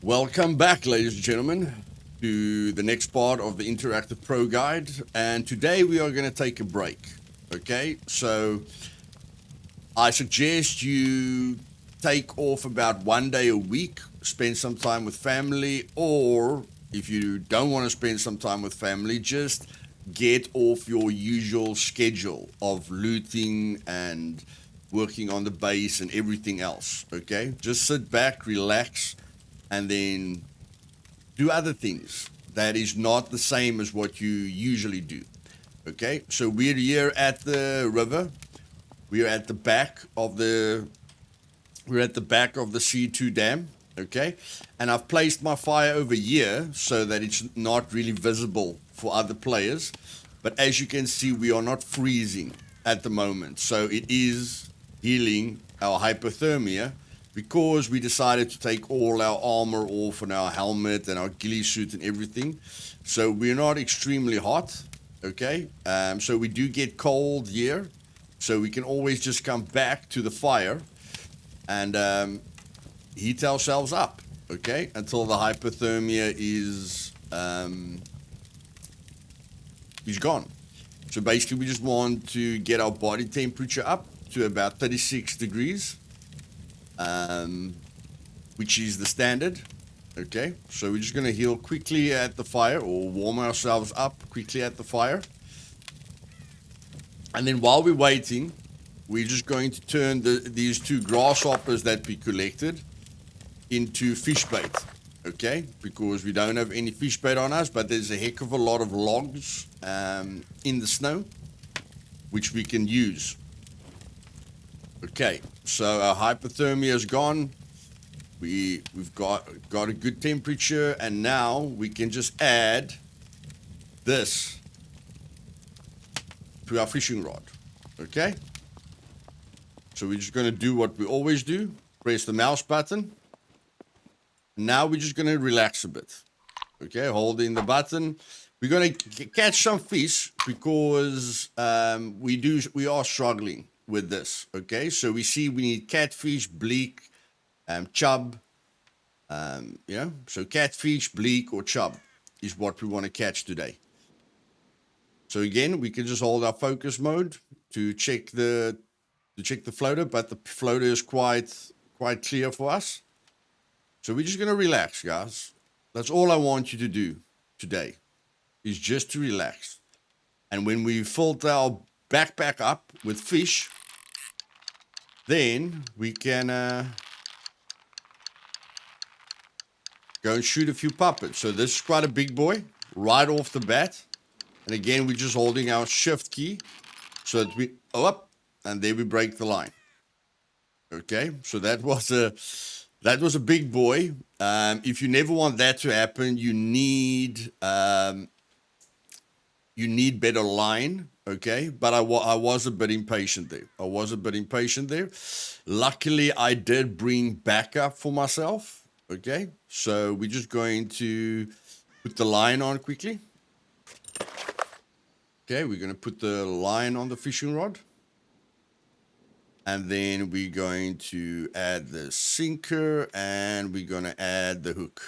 Welcome back, ladies and gentlemen, to the next part of the Interactive Pro Guide. And today we are going to take a break. Okay, so I suggest you take off about 1 day a week, spend some time with family, or if you don't want to spend some time with family, just get off your usual schedule of looting and working on the base and everything else. Okay, just sit back, relax, and then do other things that is not the same as what you usually do. Okay, so we're here at the river. We're at the back of the C2 dam. Okay, and I've placed my fire over here so that it's not really visible for other players. But as you can see, we are not freezing at the moment, so it is healing our hypothermia because we decided to take all our armor off and our helmet and our ghillie suit and everything. So we're not extremely hot, okay? So we do get cold here, so we can always just come back to the fire and heat ourselves up, okay? Until the hypothermia is gone. So basically we just want to get our body temperature up to about 36 degrees. Which is the standard. Okay, so we're just going to heal quickly at the fire, or warm ourselves up quickly at the fire. And then while we're waiting, we're just going to turn these two grasshoppers that we collected into fish bait. Okay, because we don't have any fish bait on us, but there's a heck of a lot of logs in the snow, which we can use. Okay, so our hypothermia is gone. We've got a good temperature, and now we can just add this to our fishing rod. Okay? So we're just going to do what we always do. Press the mouse button. Now we're just going to relax a bit. Okay, holding the button. We're going to catch some fish because we are struggling with this. Okay, so we need catfish, bleak, chub, so catfish, bleak, or chub is what we want to catch today. So again, we can just hold our focus mode to check the floater, but the floater is quite clear for us. So we're just gonna relax, guys. That's all I want you to do today, is just to relax. And when we filled our backpack up with fish, then we can go and shoot a few puppets. So this is quite a big boy right off the bat. And again, we're just holding our shift key so that we up, and there we break the line. Okay, so that was a big boy. If you never want that to happen, you need better line. Okay, but I was a bit impatient there. Luckily, I did bring backup for myself. Okay, so we're just going to put the line on quickly. Okay, we're going to put the line on the fishing rod. And then we're going to add the sinker, and we're going to add the hook.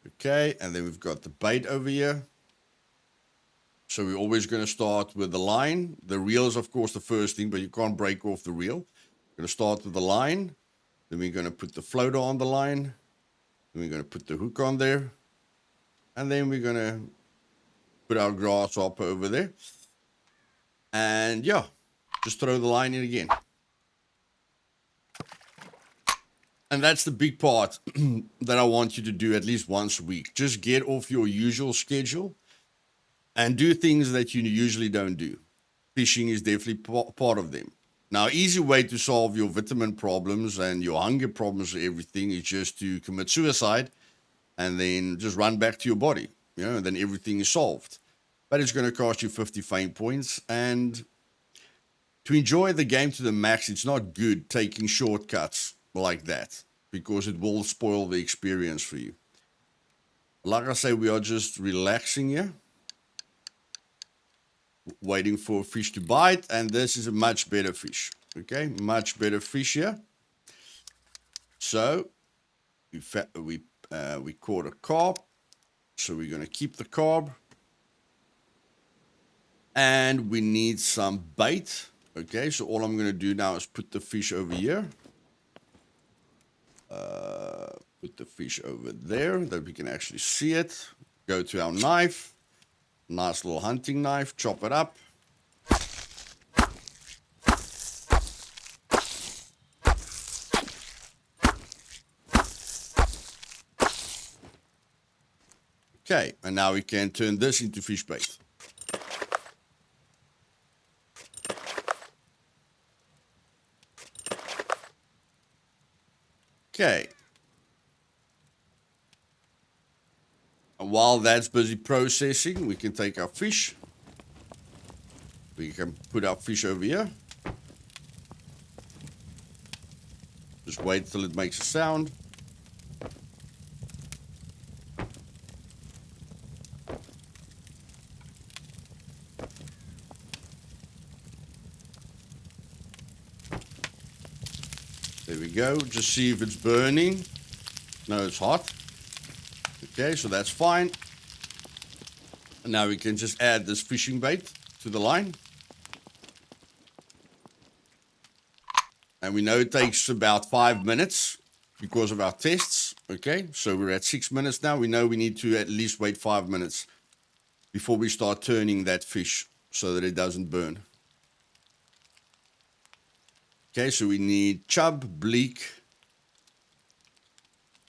Okay, and then we've got the bait over here. So we're always going to start with the line. The reel is, of course, the first thing, but you can't break off the reel. We're going to start with the line. Then we're going to put the floater on the line. Then we're going to put the hook on there. And then we're going to put our grasshopper over there. And yeah, just throw the line in again. And that's the big part that I want you to do at least once a week. Just get off your usual schedule and do things that you usually don't do. Fishing is definitely part of them. Now, easy way to solve your vitamin problems and your hunger problems and everything is just to commit suicide and then just run back to your body, and then everything is solved. But it's going to cost you 50 fame points, and to enjoy the game to the max, it's not good taking shortcuts like that because it will spoil the experience for you. Like I say, we are just relaxing here, waiting for a fish to bite, and this is a much better fish. Okay, much better fish here. So we caught a carp, so we're gonna keep the carp, and we need some bait. Okay, so all I'm gonna do now is put the fish over here. Put the fish over there that we can actually see it. Go to our knife, nice little hunting knife, chop it up. Okay, and now we can turn this into fish bait. Okay. And while that's busy processing, we can take our fish. We can put our fish over here. Just wait till it makes a sound. There we go. Just see if it's burning. No, it's hot. Okay, so that's fine. And now we can just add this fishing bait to the line. And we know it takes about 5 minutes because of our tests. Okay, so we're at 6 minutes now. We know we need to at least wait 5 minutes before we start turning that fish so that it doesn't burn. Okay, so we need chub, bleak,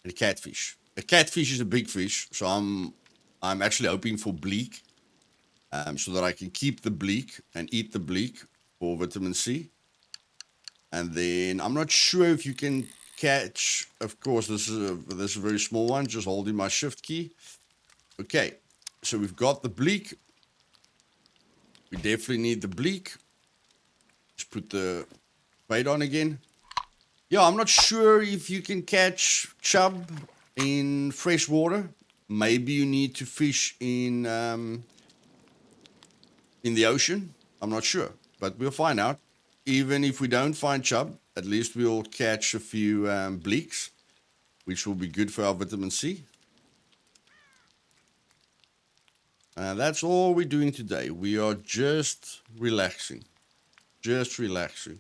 and a catfish. A catfish is a big fish, so I'm actually hoping for bleak, so that I can keep the bleak and eat the bleak for vitamin C. And then I'm not sure if you can catch. Of course, this is a very small one. Just holding my shift key. Okay, so we've got the bleak. We definitely need the bleak. Just put the bait on again. Yeah, I'm not sure if you can catch chub in fresh water. Maybe you need to fish in the ocean. I'm not sure, but we'll find out. Even if we don't find chub, at least we'll catch a few bleaks, which will be good for our vitamin C. That's all we're doing today. We are just relaxing. Just relaxing.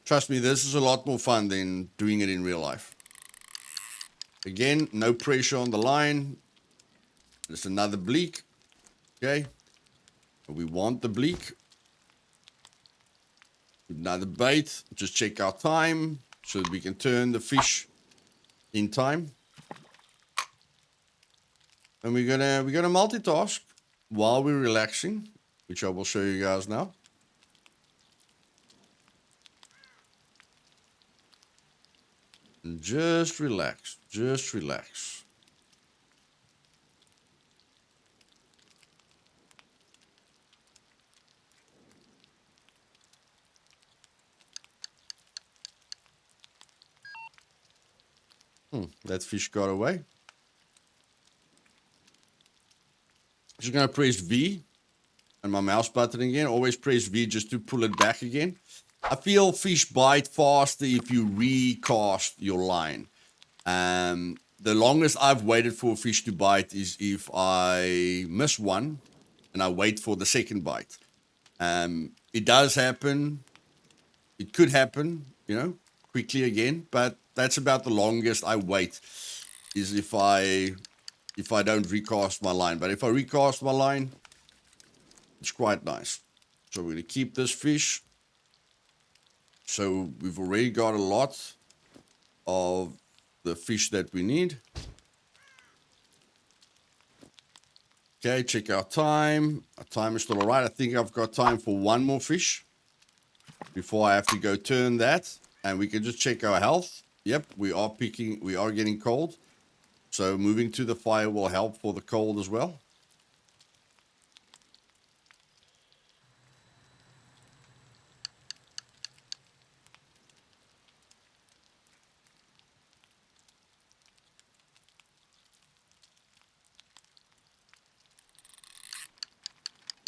Trust me, this is a lot more fun than doing it in real life. Again, no pressure on the line. Just another bleak. Okay. We want the bleak. Another bait. Just check our time so that we can turn the fish in time. And we're gonna multitask while we're relaxing, which I will show you guys now. And just relax. Just relax. That fish got away. Just gonna press V and my mouse button again. Always press V just to pull it back again. I feel fish bite faster if you recast your line. The longest I've waited for a fish to bite is if I miss one and I wait for the second bite. It does happen. It could happen, quickly again, but that's about the longest I wait is if I don't recast my line. But if I recast my line, it's quite nice. So we're going to keep this fish. So we've already got a lot of the fish that we need. Okay, check our time. Our time is still all right. I think I've got time for one more fish before I have to go turn that. And we can just check our health. Yep, we are getting cold. So moving to the fire will help for the cold as well.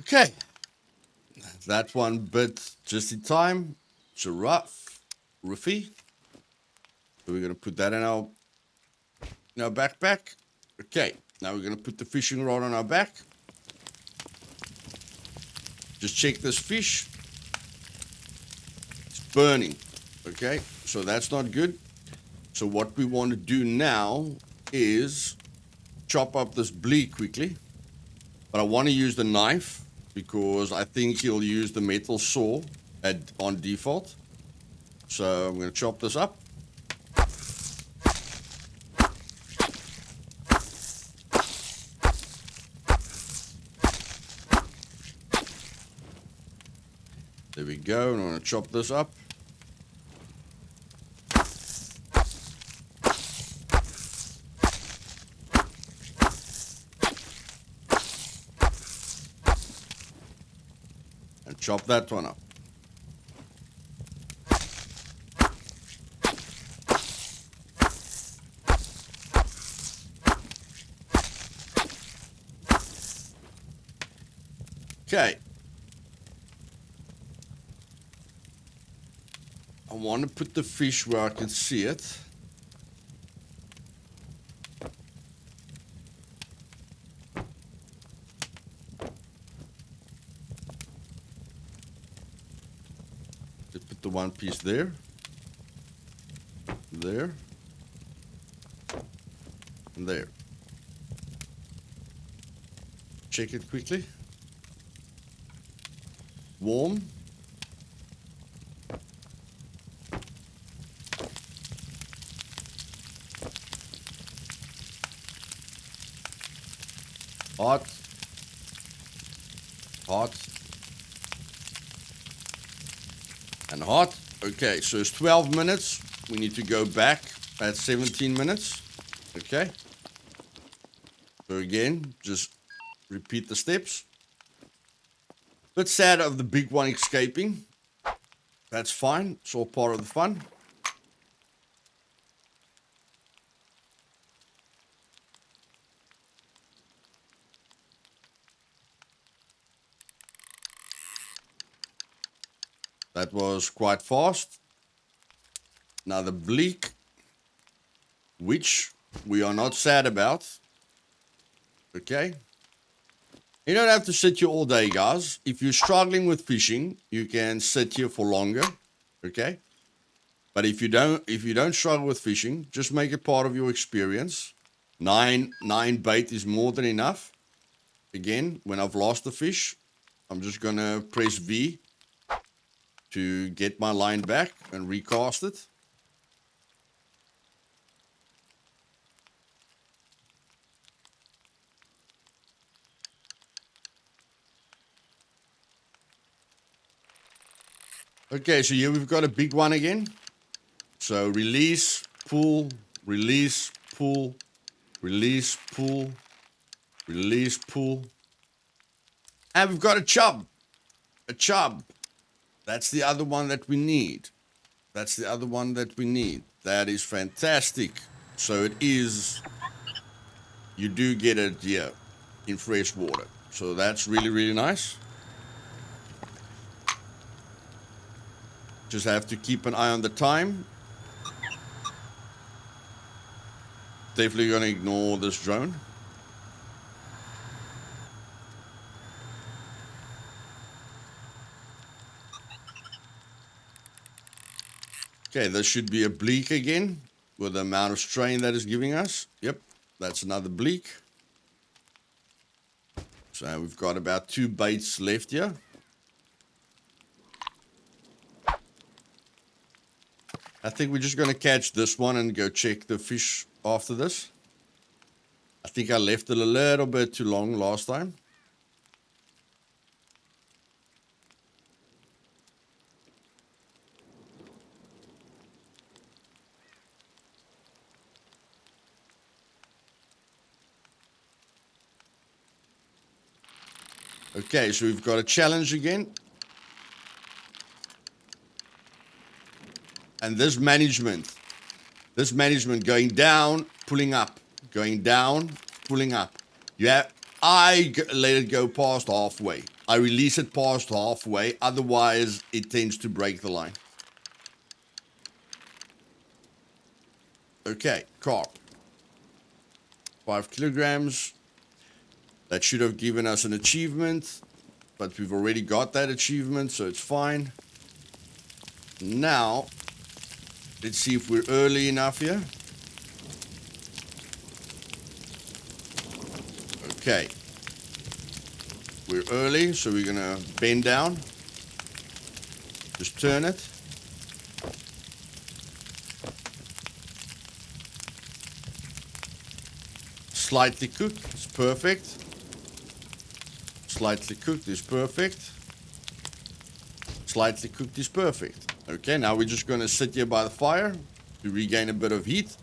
Okay, that one bit just in time. It's a roughy. So we're going to put that in our backpack. Okay, now we're going to put the fishing rod on our back. Just check this fish. It's burning. Okay, so that's not good. So what we want to do now is chop up this bleak quickly. But I want to use the knife because I think he'll use the metal saw on default. So I'm going to chop this up. There we go. And I'm going to chop this up. And chop that one up. Okay. I want to put the fish where I can see it. Just put the one piece there. There. And there. Check it quickly. Warm. Hot. Hot. And hot. Okay, so it's 12 minutes. We need to go back at 17 minutes. Okay. So again, just repeat the steps. Bit sad of the big one escaping. That's fine. It's all part of the fun. That was quite fast. Now the bleak, which we are not sad about. Okay. You don't have to sit here all day, guys. If you're struggling with fishing, you can sit here for longer. Okay. But if you don't struggle with fishing, just make it part of your experience. Nine bait is more than enough. Again, when I've lost the fish, I'm just gonna press V to get my line back and recast it. Okay, so here we've got a big one again. So release, pull, release, pull, release, pull, release, pull. And we've got a chub. A chub. That's the other one that we need. That's the other one that we need. That is fantastic. So it is, you do get it here in fresh water. So that's really, really nice. Just have to keep an eye on the time. Definitely going to ignore this drone. Okay, this should be a bleak again with the amount of strain that is giving us. Yep, that's another bleak. So we've got about 2 baits left here. I think we're just going to catch this one and go check the fish after this. I think I left it a little bit too long last time. Okay, so we've got a challenge again. And this management going down, pulling up, going down, pulling up. I let it go past halfway. I release it past halfway, otherwise it tends to break the line. Okay, carp. 5 kilograms. That should have given us an achievement, but we've already got that achievement, so it's fine. Now, let's see if we're early enough here. Okay. We're early, so we're gonna bend down. Just turn it. Slightly cooked, it's perfect. Slightly cooked is perfect. Slightly cooked is perfect. Okay, now we're just gonna sit here by the fire to regain a bit of heat.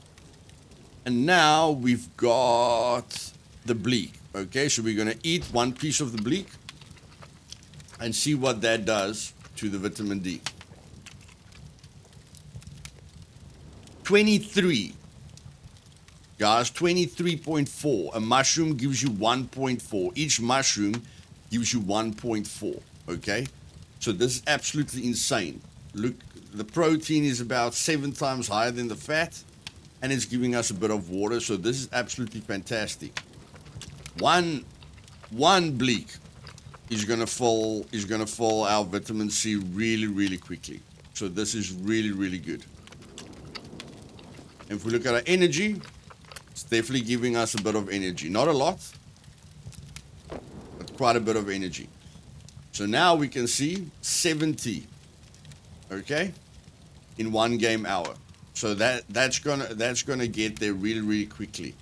And now we've got the bleak. Okay, so we're gonna eat one piece of the bleak and see what that does to the vitamin D. 23. Guys, 23.4. A mushroom gives you 1.4. Each mushroom gives you 1.4. Okay? So this is absolutely insane. Look, the protein is about 7 times higher than the fat, and it's giving us a bit of water. So this is absolutely fantastic. One bleak is gonna fill our vitamin C really, really quickly. So this is really, really good. And if we look at our energy, it's definitely giving us a bit of energy. Not a lot, but quite a bit of energy. So now we can see 70, okay, in 1 game hour. So that's gonna get there really, really quickly.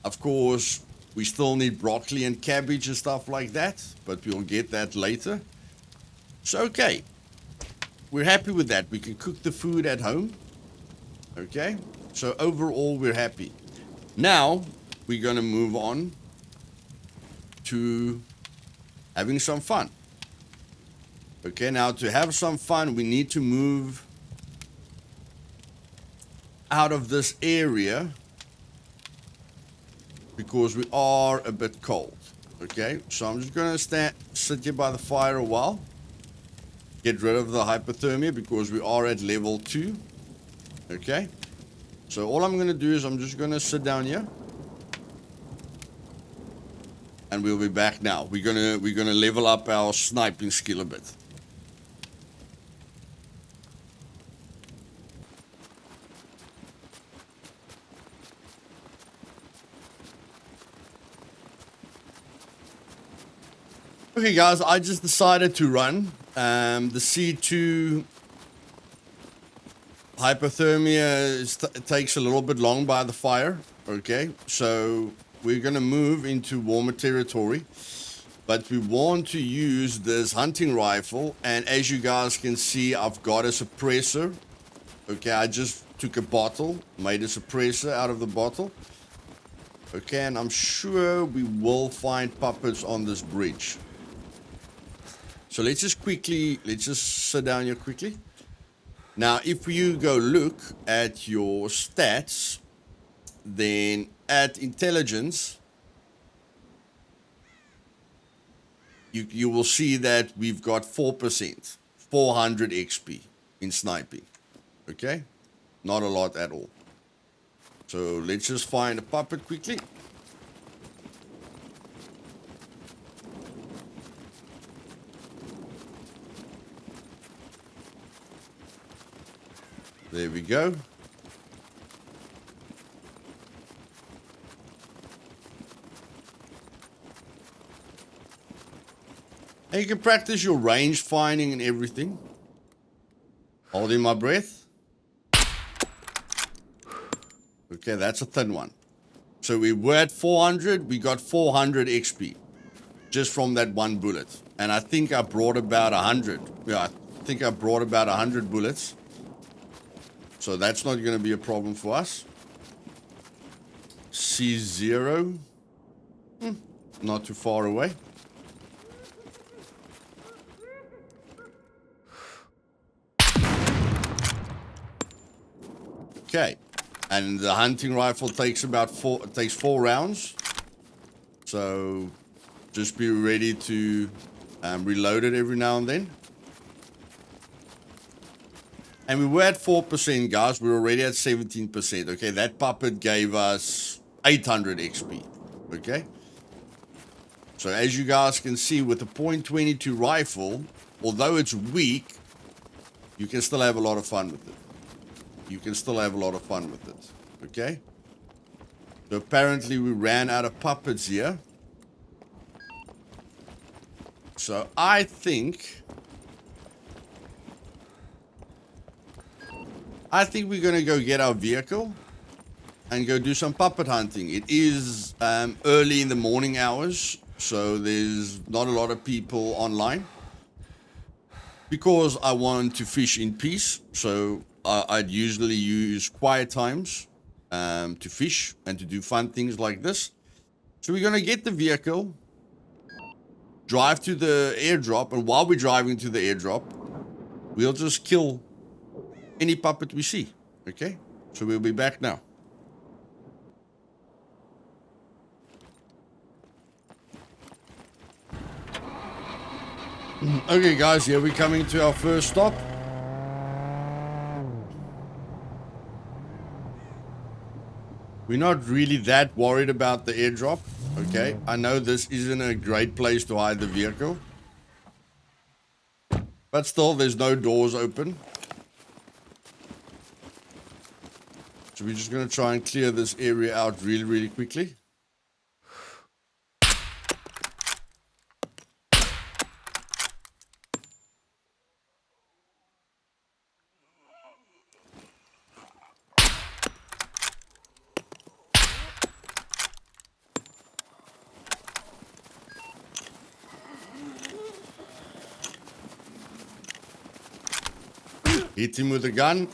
Of course, we still need broccoli and cabbage and stuff like that, but we'll get that later. So okay, we're happy with that. We can cook the food at home. Okay, so overall we're happy. Now, we're going to move on to having some fun. Okay, now to have some fun, we need to move out of this area because we are a bit cold. Okay, so I'm just going to sit here by the fire a while. Get rid of the hypothermia because we are at level 2. Okay. So all I'm going to do is I'm just going to sit down here. And we'll be back now. We're going to level up our sniping skill a bit. Okay guys, I just decided to run the C2 hypothermia takes a little bit long by the fire. Okay, so we're gonna move into warmer territory, but we want to use this hunting rifle, and as you guys can see, I've got a suppressor. Okay, I just took a bottle, made a suppressor out of the bottle. Okay, and I'm sure we will find puppets on this bridge. So let's just sit down here quickly. Now, if you go look at your stats, then at intelligence, you will see that we've got 4%, 400 XP in sniping. Okay? Not a lot at all. So let's just find a puppet quickly. There we go. And you can practice your range finding and everything. Holding my breath. Okay, that's a thin one. So we were at 400, we got 400 XP. Just from that one bullet. And I think I brought about 100. Yeah, I think I brought about 100 bullets. So that's not going to be a problem for us. C0. Not too far away. Okay. And the hunting rifle takes about 4 rounds. So just be ready to reload it every now and then. And we were at 4%, guys. We're already at 17%. Okay, that puppet gave us 800 XP. Okay. So as you guys can see, with the .22 rifle, although it's weak, you can still have a lot of fun with it. You can still have a lot of fun with it. Okay. So apparently we ran out of puppets here. So I think we're going to go get our vehicle and go do some puppet hunting. It is early in the morning hours, so there's not a lot of people online. Because I want to fish in peace, so I'd usually use quiet times to fish and to do fun things like this. So we're going to get the vehicle, drive to the airdrop, and while we're driving to the airdrop, we'll just kill any puppet we see. Okay, so we'll be back now. Okay, guys, here we're coming to our first stop. We're not really that worried about the airdrop. Okay, I know this isn't a great place to hide the vehicle, but still, there's no doors open. So we're just going to try and clear this area out really, really quickly. Hit him with a gun.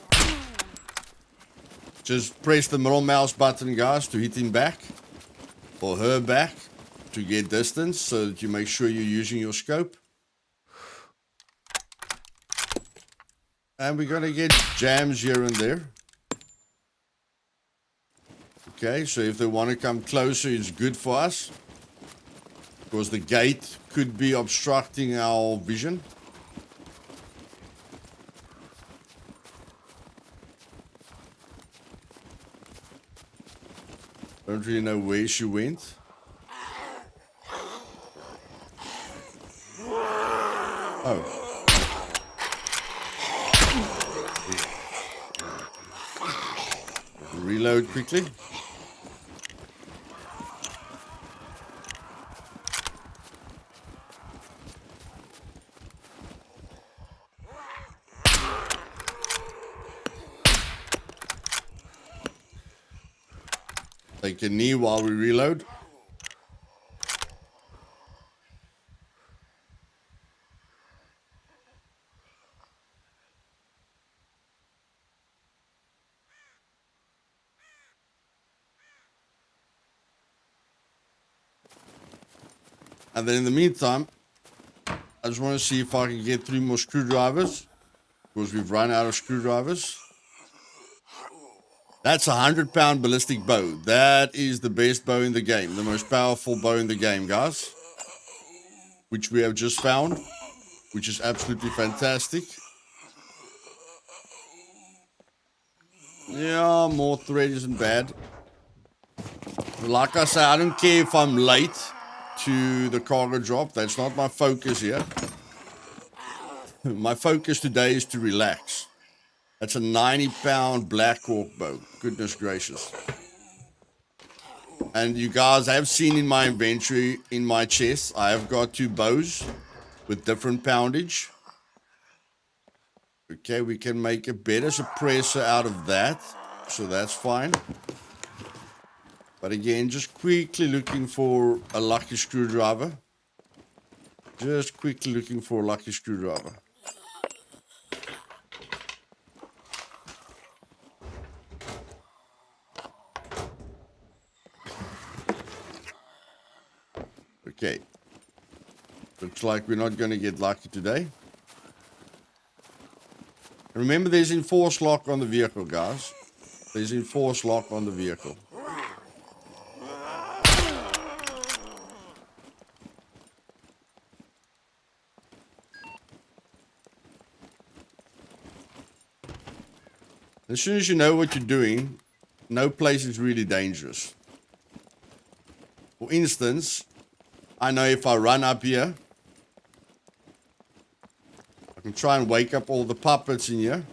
Just press the middle mouse button, guys, to hit him back or her back to get distance so that you make sure you're using your scope. And we're going to get jams here and there. Okay, so if they want to come closer, it's good for us, because the gate could be obstructing our vision. Don't really know where she went. Oh. Reload quickly. Take a knee while we reload. And then in the meantime, I just want to see if I can get 3 more screwdrivers, because we've run out of screwdrivers. That's a 100-pound ballistic bow. That is the best bow in the game, the most powerful bow in the game, guys, which we have just found, which is absolutely fantastic. Yeah, more thread isn't bad. Like I say, I don't care if I'm late to the cargo drop. That's not my focus here. My focus today is to relax. That's a 90-pound Black Hawk bow. Goodness gracious. And you guys have seen in my inventory, in my chest, I have got 2 bows with different poundage. Okay, we can make a better suppressor out of that, so that's fine. But again, just quickly looking for a lucky screwdriver. Just quickly looking for a lucky screwdriver. Okay. Looks like we're not going to get lucky today. Remember, there's enforced lock on the vehicle, guys. There's enforced lock on the vehicle. As soon as you know what you're doing, no place is really dangerous. For instance, I know if I run up here, I can try and wake up all the puppets in here.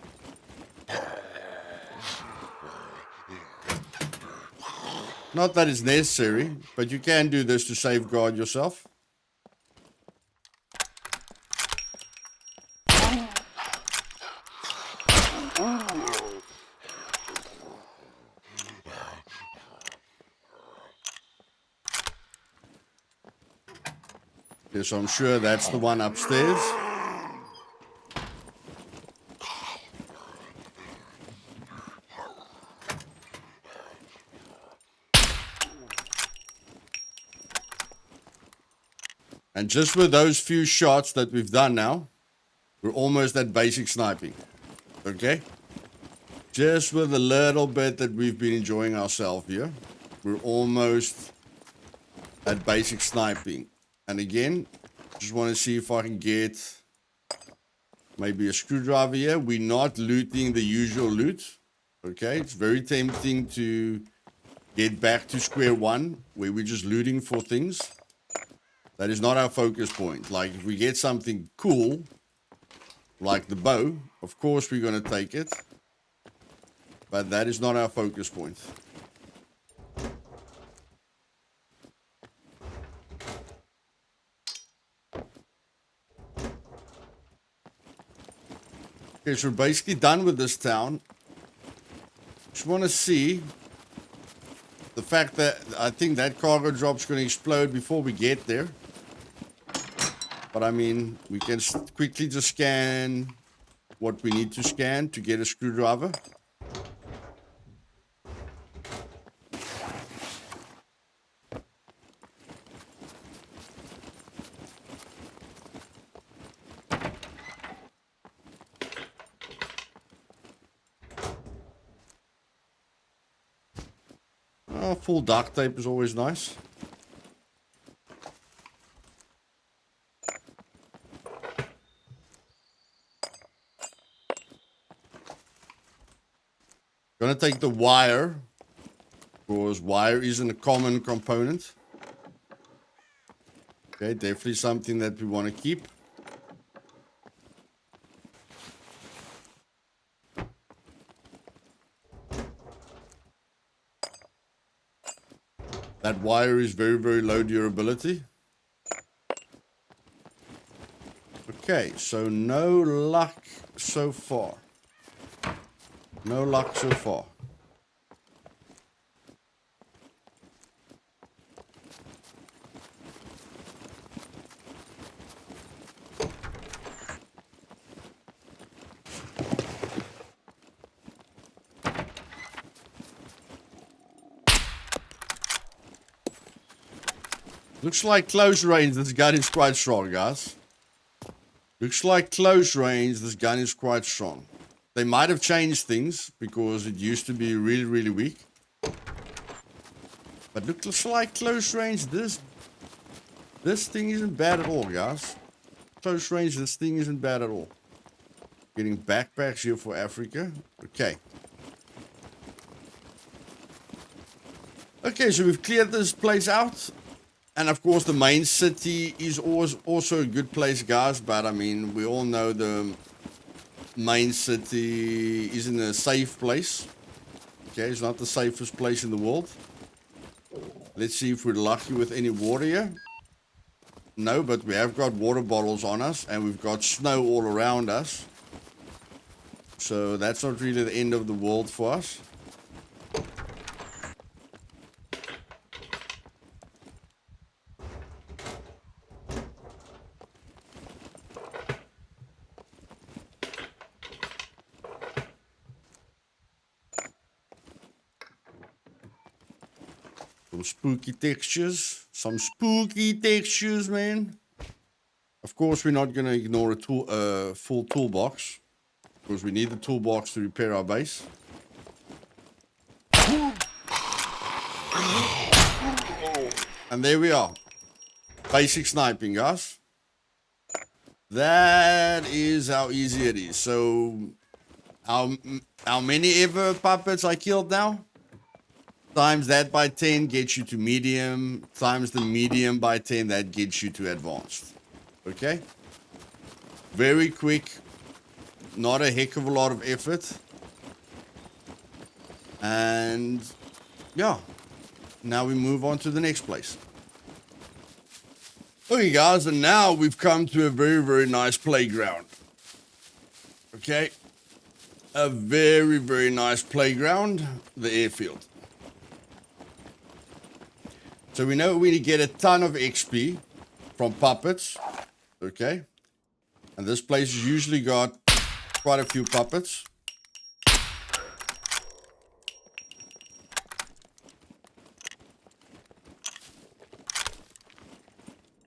Not that it's necessary, but you can do this to safeguard yourself. Yes, I'm sure that's the one upstairs. And just with those few shots that we've done now, we're almost at basic sniping. Okay? Just with a little bit that we've been enjoying ourselves here, we're almost at basic sniping. And again, just want to see if I can get maybe a screwdriver here. We're not looting the usual loot. Okay? It's very tempting to get back to square one, where we're just looting for things. That is not our focus point. Like, if we get something cool, like the bow, of course we're going to take it. But that is not our focus point. Okay, so we're basically done with this town. Just want to see the fact that I think that cargo drop's going to explode before we get there. But I mean, we can quickly just scan what we need to scan to get a screwdriver. Oh, full duct tape is always nice. Gonna take the wire, because wire isn't a common component. Okay, definitely something that we want to keep. That wire is very, very low durability. Okay, so no luck so far. No luck so far. Looks like close range, this gun is quite strong, guys. Looks like close range, this gun is quite strong. They might have changed things, because it used to be really, really weak. But looks like close range, this thing isn't bad at all, guys. Close range, this thing isn't bad at all. Getting backpacks here for Africa. Okay. Okay, so we've cleared this place out. And of course, the main city is also a good place, guys. But I mean, we all know the main city isn't a safe place. Okay, it's not the safest place in the world. Let's see if we're lucky with any water here. No, but we have got water bottles on us, and we've got snow all around us. So that's not really the end of the world for us. Some spooky textures. Some spooky textures, man. Of course, we're not going to ignore a full toolbox, because we need the toolbox to repair our base. And there we are. Basic sniping, guys. That is how easy it is. So, how many ever puppets I killed now? Times that by 10 gets you to medium. Times the medium by 10, that gets you to advanced. Okay? Very quick. Not a heck of a lot of effort. And yeah. Now we move on to the next place. Okay, guys, and now we've come to a very, very nice playground. Okay? A very, very nice playground, the airfield. So we know we get a ton of XP from puppets. Okay? And this place has usually got quite a few puppets.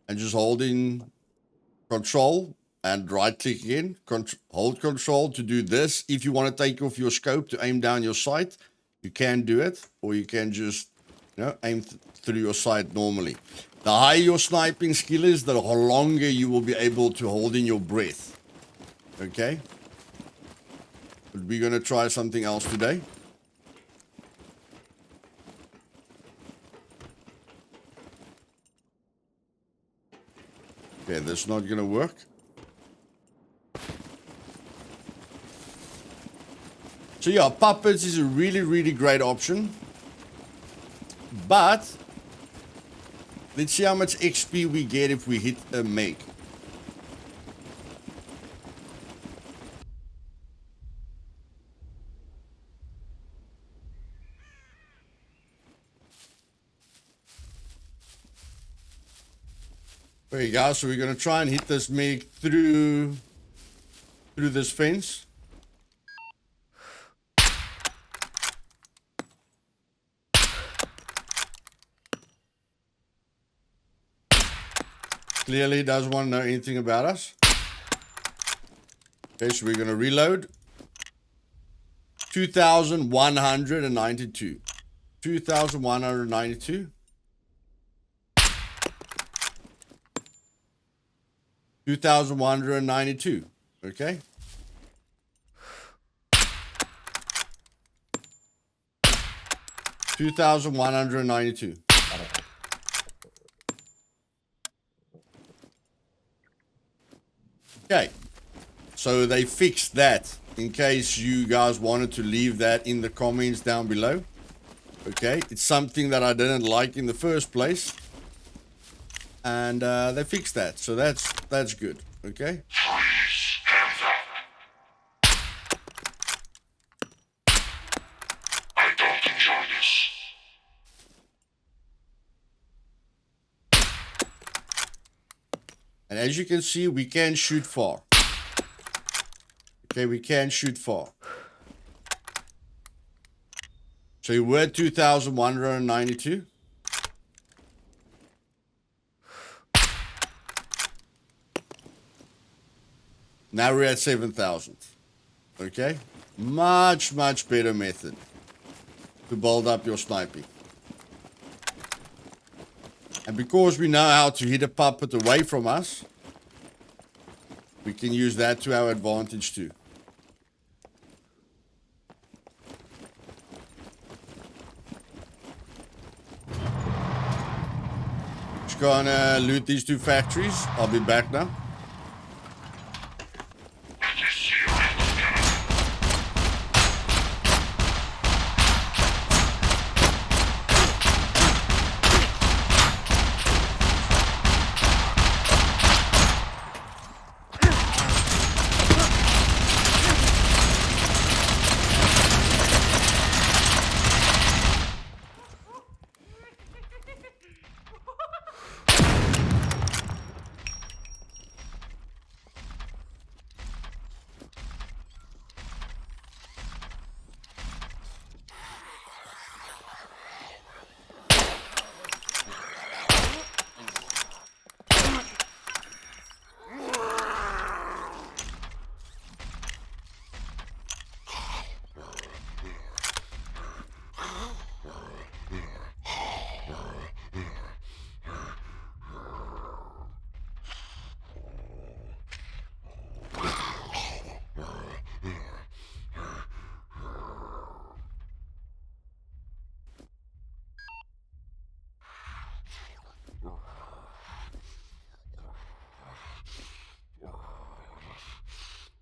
And just holding control and right click again. Hold control to do this. If you want to take off your scope to aim down your sight, you can do it. Or you can just, aim through your sight normally. The higher your sniping skill is, the longer you will be able to hold in your breath. Okay? But we're going to try something else today. Okay, that's not going to work. So yeah, puppets is a really, really great option. But let's see how much XP we get if we hit a make. There you go. So we're going to try and hit this meg through this fence. Clearly doesn't want to know anything about us. Okay, so we're going to reload. 2,192. 2,192. 2,192. Okay. $2,192. Okay. So they fixed that, in case you guys wanted to leave that in the comments down below. Okay. It's something that I didn't like in the first place. And they fixed that. So that's good. Okay. Freeze, hands up. I don't enjoy this. And as you can see, we can shoot far. Okay, we can shoot far. So you were at 2,192. Now we're at 7,000. Okay? Much, much better method to build up your sniping. And because we know how to hit a puppet away from us, we can use that to our advantage too. Just gonna loot these two factories. I'll be back now.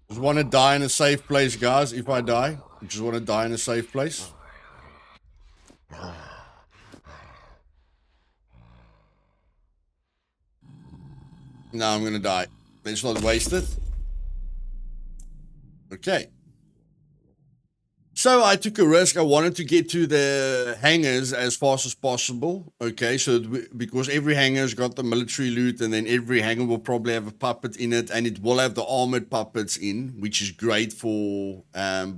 Just want to die in a safe place, guys. If I die, I just want to die in a safe place. No, I'm gonna die. Let's not waste it. Okay. So I took a risk. I wanted to get to the hangars as fast as possible. Okay, so because every hangar's got the military loot, and then every hangar will probably have a puppet in it, and it will have the armored puppets in, which is great for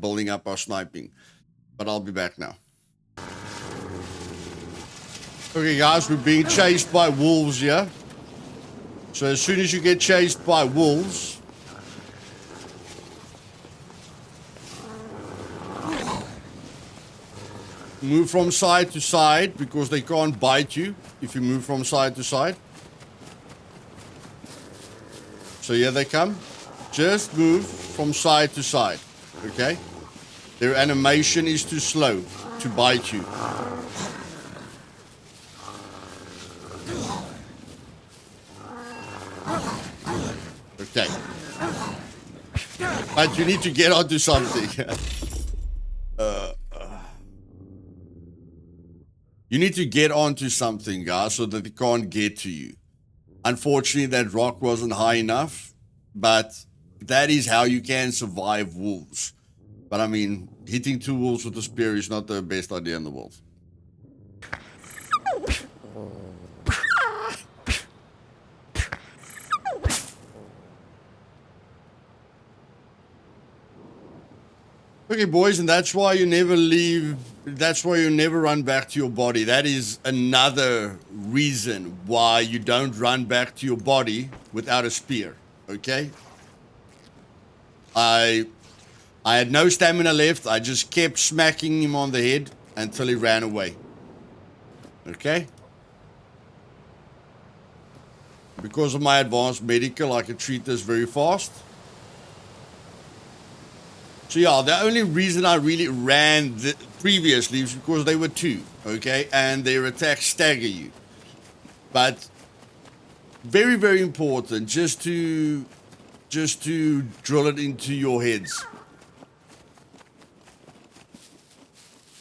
building up our sniping. But I'll be back now. Okay, guys, we're being chased by wolves here. So as soon as you get chased by wolves, move from side to side, because they can't bite you if you move from side to side. So here they come. Just move from side to side, okay? Their animation is too slow to bite you. Okay. But you need to get onto something. You need to get onto something, guys, so that they can't get to you. Unfortunately, that rock wasn't high enough, but that is how you can survive wolves. But I mean, hitting 2 wolves with a spear is not the best idea in the world. Okay, boys, and that's why you never leave. That's why you never run back to your body. That is another reason why you don't run back to your body without a spear, okay? I had no stamina left. I just kept smacking him on the head until he ran away. Okay? Because of my advanced medical, I can treat this very fast. So yeah, the only reason I really ran previously was because they were 2, okay? And their attacks stagger you. But very, very important, just to drill it into your heads.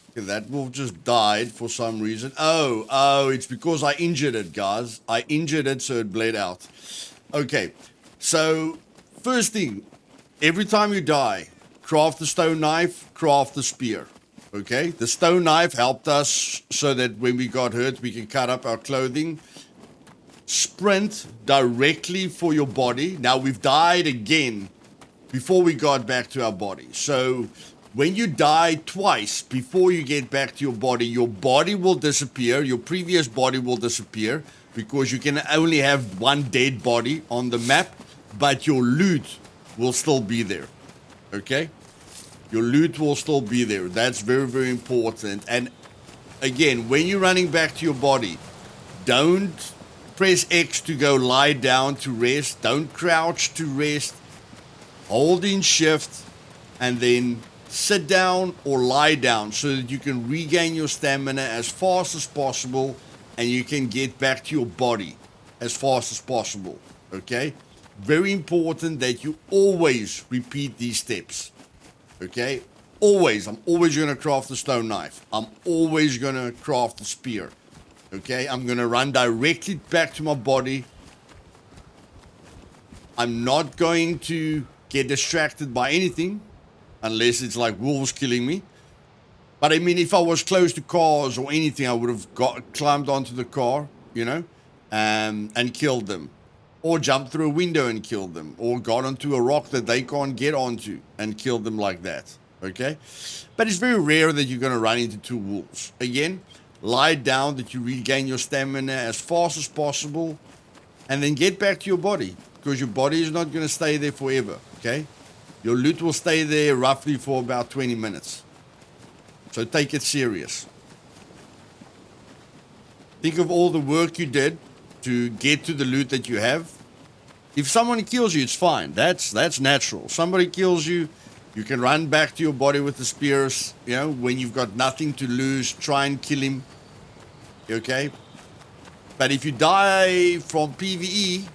Okay, that wolf just died for some reason. Oh, it's because I injured it, guys. I injured it, so it bled out. Okay, so first thing, every time you die, craft the stone knife, craft the spear. Okay, the stone knife helped us so that when we got hurt, we can cut up our clothing. Sprint directly for your body. Now, we've died again before we got back to our body. So when you die twice before you get back to your body will disappear. Your previous body will disappear because you can only have one dead body on the map, but your loot will still be there. Okay? Your loot will still be there. That's very, very important. And again, when you're running back to your body, don't press X to go lie down to rest. Don't crouch to rest. Hold in shift and then sit down or lie down so that you can regain your stamina as fast as possible and you can get back to your body as fast as possible. Okay? Very important that you always repeat these steps. Okay? Always. I'm always going to craft the stone knife. I'm always going to craft the spear. Okay? I'm going to run directly back to my body. I'm not going to get distracted by anything unless it's like wolves killing me. But I mean, if I was close to cars or anything, I would have climbed onto the car, you know, and killed them. Or jumped through a window and killed them. Or got onto a rock that they can't get onto and killed them like that. Okay? But it's very rare that you're going to run into 2 wolves. Again, lie down that you regain your stamina as fast as possible. And then get back to your body. Because your body is not going to stay there forever. Okay? Your loot will stay there roughly for about 20 minutes. So take it serious. Think of all the work you did to get to the loot that you have. If someone kills you, it's fine. That's natural. Somebody kills you, you can run back to your body with the spears. You know, when you've got nothing to lose, try and kill him. Okay? But if you die from PvE,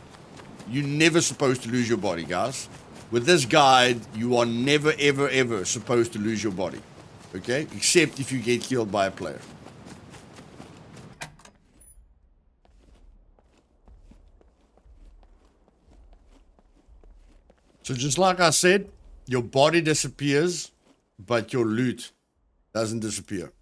you're never supposed to lose your body, guys. with this guide, you are never, ever, ever supposed to lose your body. Okay? Except if you get killed by a player. So just like I said, your body disappears, but your loot doesn't disappear.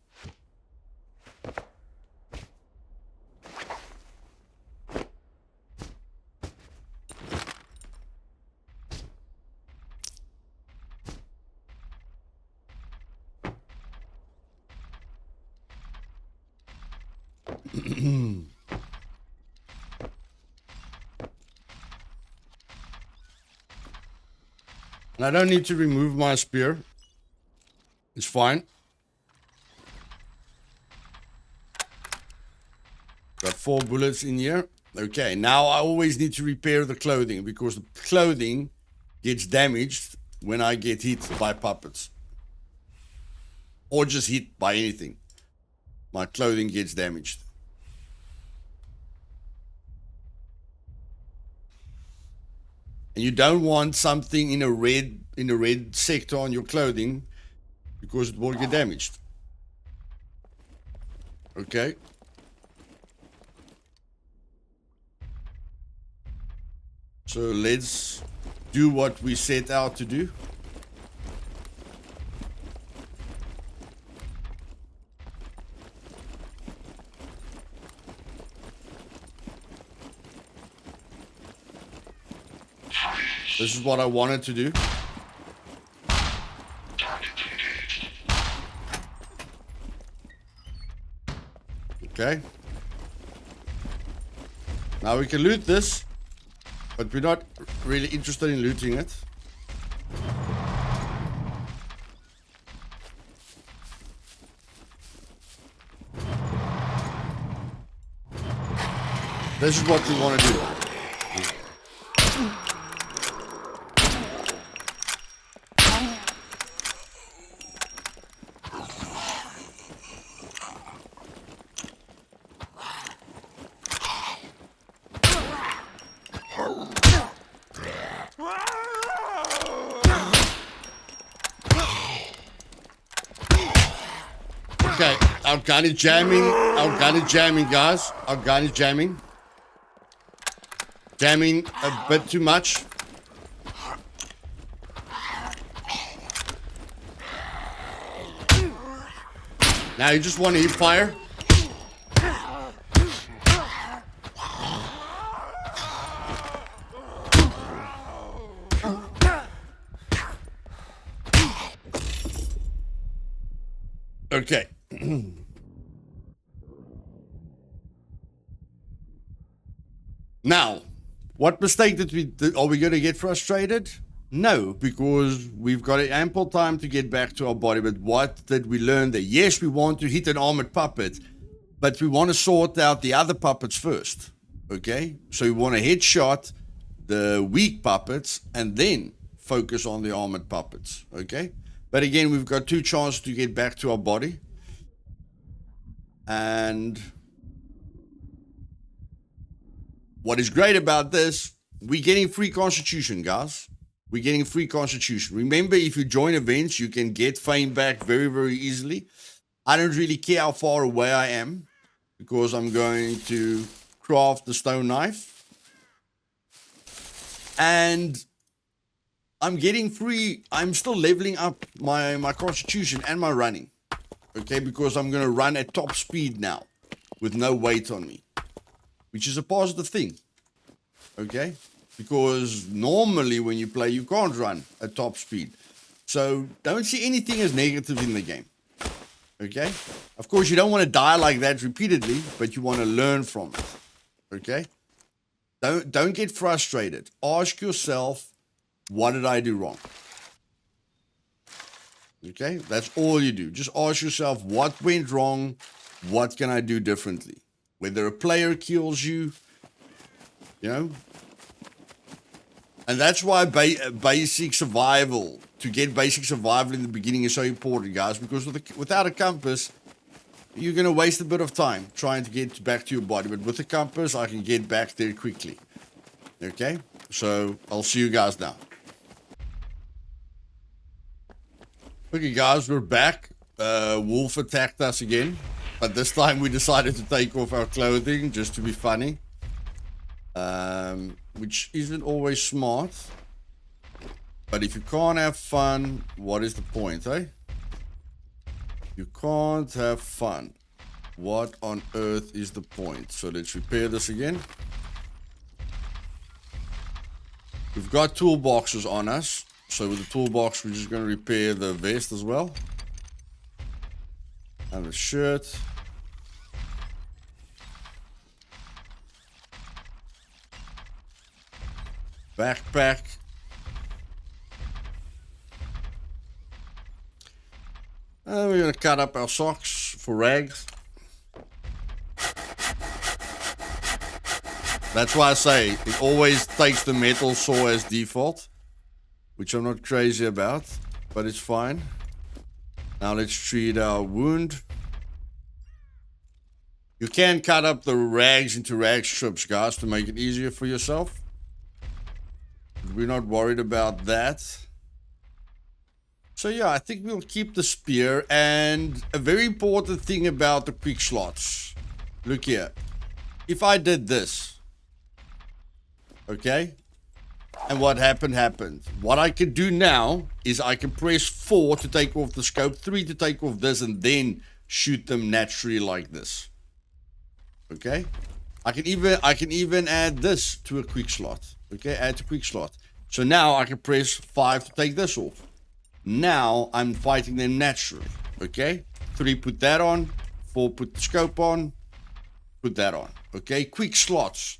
And I don't need to remove my spear. It's fine. Got 4 bullets in here. Okay, now I always need to repair the clothing because the clothing gets damaged when I get hit by puppets. Or just hit by anything. My clothing gets damaged. And you don't want something in a red sector on your clothing because it will get damaged. Okay. So let's do what we set out to do. This is what I wanted to do. Okay. Now we can loot this, but we're not really interested in looting it. This is what we want to do. Okay, our gun is jamming. Our gun is jamming, guys. Our gun is jamming. Jamming a bit too much. Now you just want to hit fire. Okay. Now, what mistake did we do? Are we going to get frustrated? No, because we've got ample time to get back to our body. But what did we learn there? Yes, we want to hit an armored puppet, but we want to sort out the other puppets first. Okay? So we want to headshot the weak puppets and then focus on the armored puppets. Okay? But again, we've got 2 chances to get back to our body. And what is great about this, we're getting free constitution, guys. We're getting free constitution. Remember, if you join events, you can get fame back very, very easily. I don't really care how far away I am because I'm going to craft the stone knife. And I'm getting free. I'm still leveling up my constitution and my running. Okay, because I'm going to run at top speed now with no weight on me, which is a positive thing. Okay, because normally when you play, you can't run at top speed. So don't see anything as negative in the game. Okay, of course, you don't want to die like that repeatedly, but you want to learn from it. Okay, don't get frustrated. Ask yourself, what did I do wrong? Okay, that's all you do. Just ask yourself, what went wrong? What can I do differently? Whether a player kills you, you know. And that's why basic survival, to get basic survival in the beginning is so important, guys, because without a compass, you're going to waste a bit of time trying to get back to your body. But with a compass, I can get back there quickly. Okay, so I'll see you guys now. Okay, guys, we're back. Wolf attacked us again, but this time we decided to take off our clothing just to be funny, which isn't always smart. But if you can't have fun, what is the point, eh? You can't have fun. What on earth is the point? So let's repair this again. We've got toolboxes on us. So with the toolbox, we're just going to repair the vest as well. And the shirt. Backpack. And we're going to cut up our socks for rags. That's why I say it always takes the metal saw as default, which I'm not crazy about, but it's fine. Now let's treat our wound. You can cut up the rags into rag strips, guys, to make it easier for yourself. We're not worried about that. So yeah, I think we'll keep the spear. And a very important thing about the quick slots. Look here. If I did this, okay, and what happened. What I can do now is I can press 4 to take off the scope, 3 to take off this, and then shoot them naturally like this. Okay, I can even add this to a quick slot. Okay, add to quick slot. So now I can press 5 to take this off. Now I'm fighting them naturally. Okay, 3 put that on, 4 put the scope on, put that on. Okay, quick slots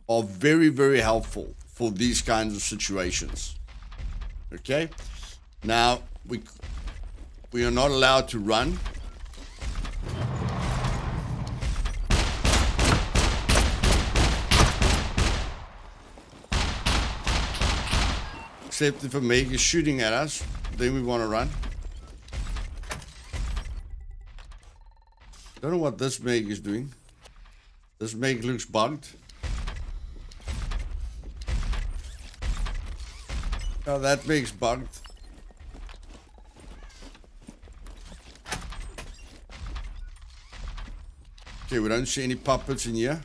are very, very helpful for these kinds of situations. Okay, now we are not allowed to run. Except if a Meg is shooting at us, then we want to run. Don't know what this Meg is doing. This Meg looks bugged. Oh, that Meg's bugged. Okay, we don't see any puppets in here.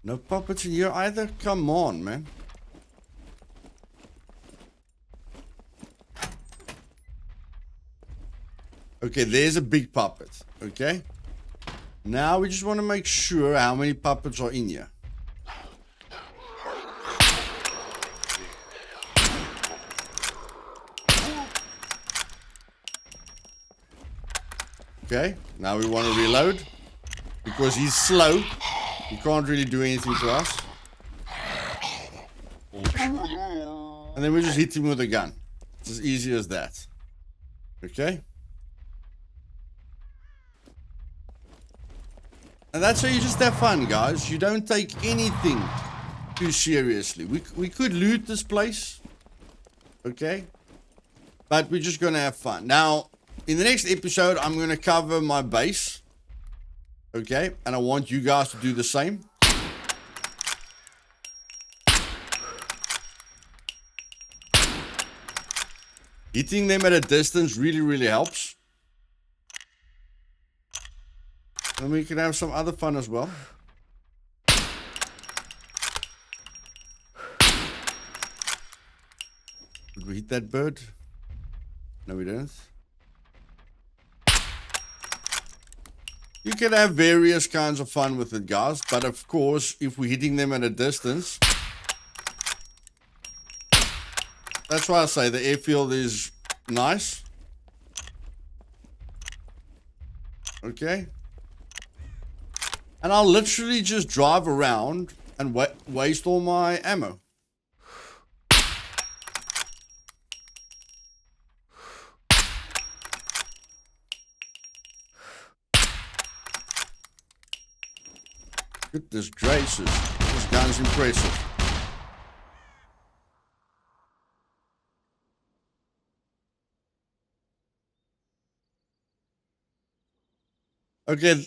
No puppets in here either? Come on, man. Okay, there's a big puppet. Okay. Now we just want to make sure how many puppets are in here. Okay, now we want to reload. Because he's slow. He can't really do anything to us. And then we just hit him with a gun. It's as easy as that. Okay? And that's how you just have fun, guys. You don't take anything too seriously. We could loot this place. Okay? But we're just going to have fun. Now, in the next episode, I'm going to cover my base. Okay? And I want you guys to do the same. Hitting them at a distance really, really helps. And we can have some other fun as well. Did we hit that bird? No, we didn't. You can have various kinds of fun with it, guys. But of course, if we're hitting them at a distance, that's why I say the airfield is nice. Okay. And I'll literally just drive around and waste all my ammo. Goodness gracious, this gun's impressive. Okay.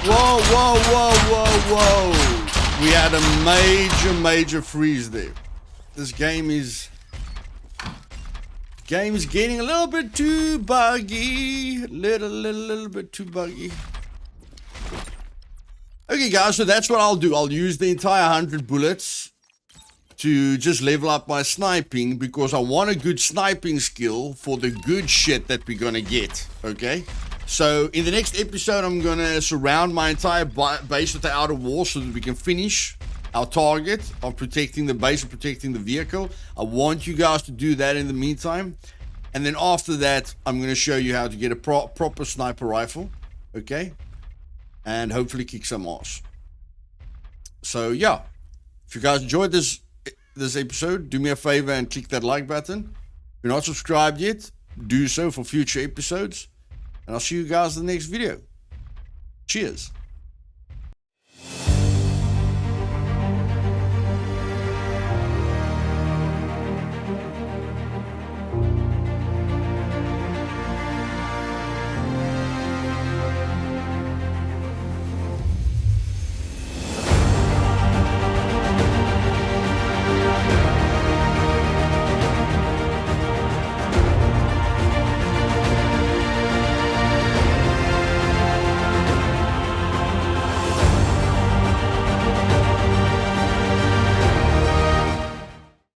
Whoa, whoa, whoa, whoa, whoa. We had a major freeze there. This game is getting a little bit too buggy. Little bit too buggy. Okay, guys, so that's what I'll do. I'll use the entire 100 bullets to just level up my sniping because I want a good sniping skill for the good shit that we're gonna get, okay? So in the next episode, I'm gonna surround my entire base with the outer wall so that we can finish our target of protecting the base and protecting the vehicle. I want you guys to do that in the meantime. And then after that, I'm gonna show you how to get a proper sniper rifle, okay? And hopefully kick some ass. So yeah, if you guys enjoyed this episode, do me a favor and click that like button. If you're not subscribed yet, do so for future episodes. And I'll see you guys in the next video. Cheers.